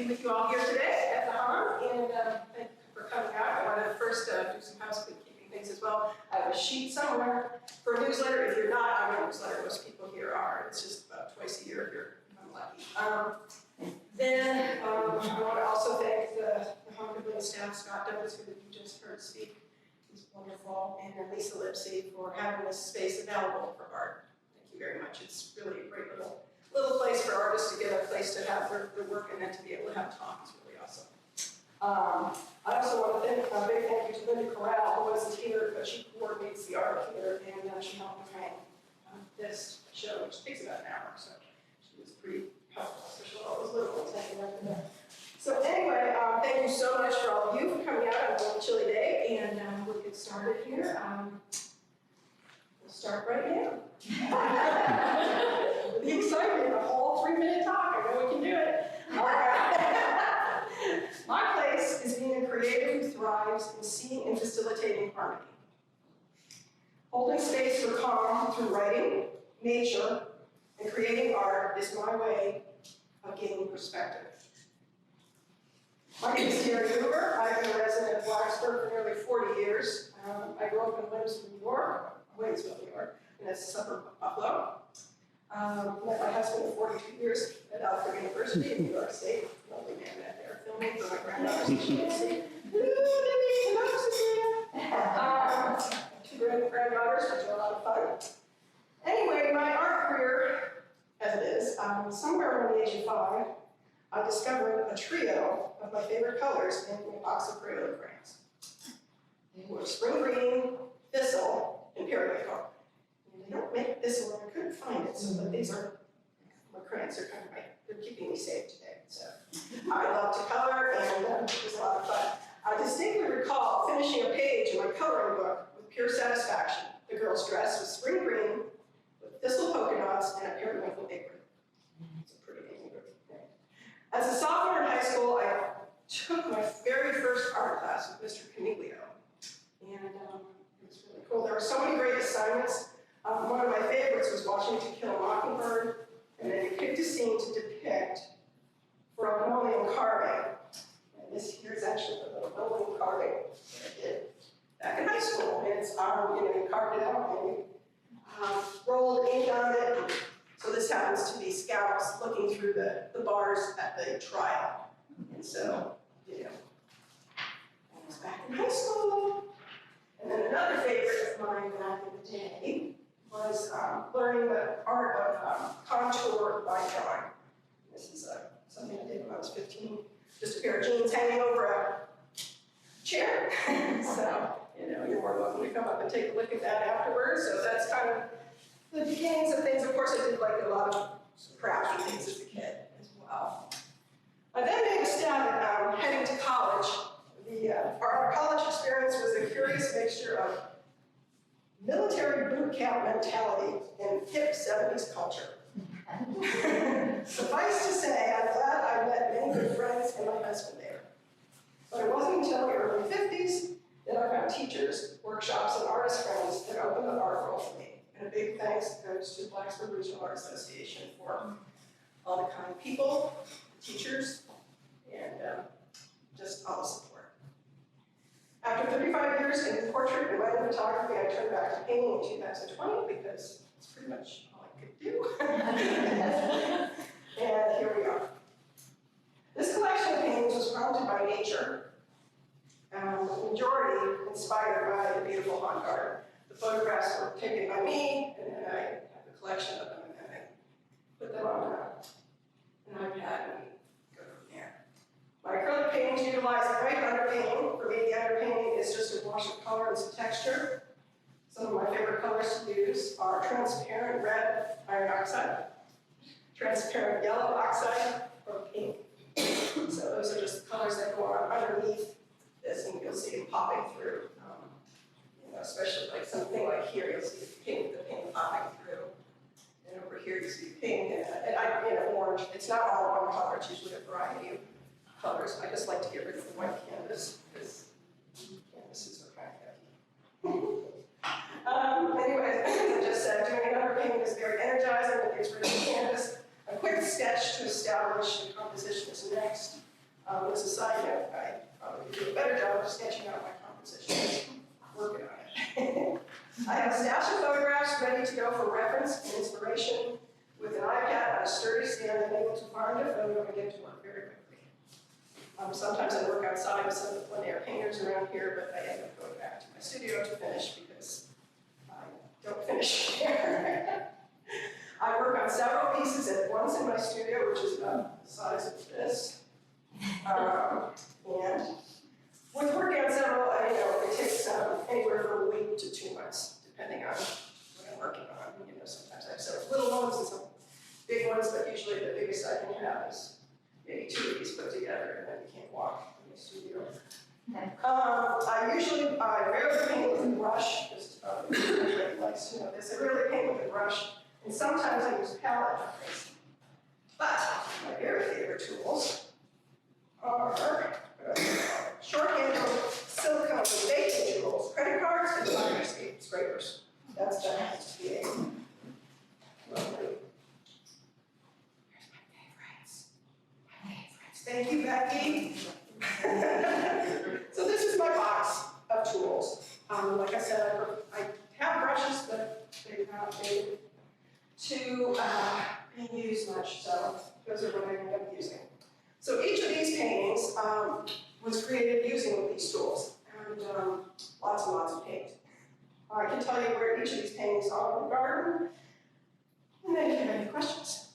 with you all here today at the Hahn, and thank you for coming out. I want to first do some housekeeping things as well. I have a sheet somewhere for a newsletter. If you're not on a newsletter, most people here are. It's just about twice a year if I'm lucky. Then I want to also thank the Hahn Pavilion staff, Scott Douglas, who you just heard speak. He's wonderful, and Lisa Lipsy for having this space available for art. Thank you very much. It's really a great little place for artists to get a place to have their work and then to be able to have talk. It's really awesome. I also want to thank a big thank you to Linda Corral, who wasn't here, but she coordinates the art here, and she helped me hang this show, which takes about an hour, so she was pretty helpful, especially all those little ones hanging right there. So anyway, thank you so much for all of you for coming out on a little chilly day, and we'll get started here. We'll start right now. With the excitement, a whole 3-minute talk. I know we can do it. All right. My place is being a creative who thrives in seeing and facilitating harmony. Holding space for calm through writing, nature, and creating art is my way of gaining perspective. My name is Teri Hoover. I've been a resident of Blacksburg for nearly 40 years. I grew up in Williamsville, New York, Waynesville, New York, and that's a suburb of Buffalo. Met my husband of 42 years at Alfred University in New York State. Lovely man met there, filming for my granddaughters so she can see. Two great granddaughters, which are a lot of fun. Anyway, my art career, as it is, somewhere around the age of 5, I discovered a trio of my favorite colors in a box of Crayola crayons. They were spring green, thistle, and periwinkle. And they don't make thistle, and I couldn't find it, so but these are my crayons. They're keeping me safe today. So I love to color, and it was a lot of fun. I distinctly recall finishing a page in my coloring book with pure satisfaction. The girl's dress was spring green with thistle polka dots and a periwinkle apron. It's a pretty name. As a sophomore in high school, I took my very first art class with Mr. Caniglio, and it was really cool. There were so many great assignments. One of my favorites was Watching To Kill a Mockingbird, and then you picked a scene to depict for a linoleum carving. And this here is actually the little linoleum carving that I did back in high school. And it's, you carved it out and you rolled ink on it. So this happens to be scouts looking through the bars at the trial. And so, I was back in high school. And then another favorite of mine back in the day was learning the art of contour line drawing. This is something I did when I was 15. Just a pair of jeans hanging over a chair. So, you're more welcome to come up and take a look at that afterwards. So that's kind of the beginnings of things. Of course, I did like a lot of crafty things as a kid as well. I then made a stab at heading to college. Our college experience was a curious mixture of military boot camp mentality and hip 70s culture. Suffice to say, I'm glad I met many good friends and my husband there. But it wasn't until the early 50s that I found teachers, workshops, and artist friends that opened the art world for me. And a big thanks goes to Blacksburg Regional Art Association for all the kind people, teachers, and just all the support. After 35 years in portrait and wedding photography, I turned back to painting in 2020 because it's pretty much all I could do. And here we are. This collection of paintings was prompted by nature, the majority inspired by the beautiful Hahn garden. The photographs were taken by me, and then I have a collection of them, and then I put them on an iPad and go from there. My acrylic paintings utilize a great underpainting. For me, the underpainting is just a wash of color and some texture. Some of my favorite colors to use are transparent red iron oxide, transparent yellow oxide, or pink. So those are just the colors that go on underneath this, and you'll see them popping through. Especially like something like here, you'll see the pink popping through. And over here, you see pink and orange. It's not all one color, it's usually a variety of colors. I just like to get rid of the white canvas because canvases are kind of heavy. Anyways, as I just said, doing an underpainting is very energizing. It gets rid of the canvas. A quick sketch to establish the composition is next. As a side note, I probably could do a better job of sketching out my compositions. Working on it. I have a stash of photographs ready to go for reference and inspiration. With an iPad on a sturdy stand, I'm able to find a photo and get to work very quickly. Sometimes I work outside with some of the plein air painters around here, but I end up going back to my studio to finish because I don't finish here. I work on several pieces at once in my studio, which is about the size of this. And with working on several, it takes anywhere from a week to 2 months, depending on what I'm working on. Sometimes I have several little ones and some big ones, but usually the biggest I can have is maybe 2 of these put together, and then you can't walk in the studio. I rarely paint with a brush, just everybody likes to know this. I rarely paint with a brush, and sometimes I use palette knives. But my very favorite tools are short-handled silicone baking tools, credit cards, and fire scrapers. That's the HSPA. Lovely. Here's my favorites. Thank you, Becky. So this is my box of tools. Like I said, I have brushes, but they're not made to be used much, so those are what I end up using. So each of these paintings was created using these tools, and lots and lots of paint. I can tell you where each of these paintings are in the garden, and then if you have any questions.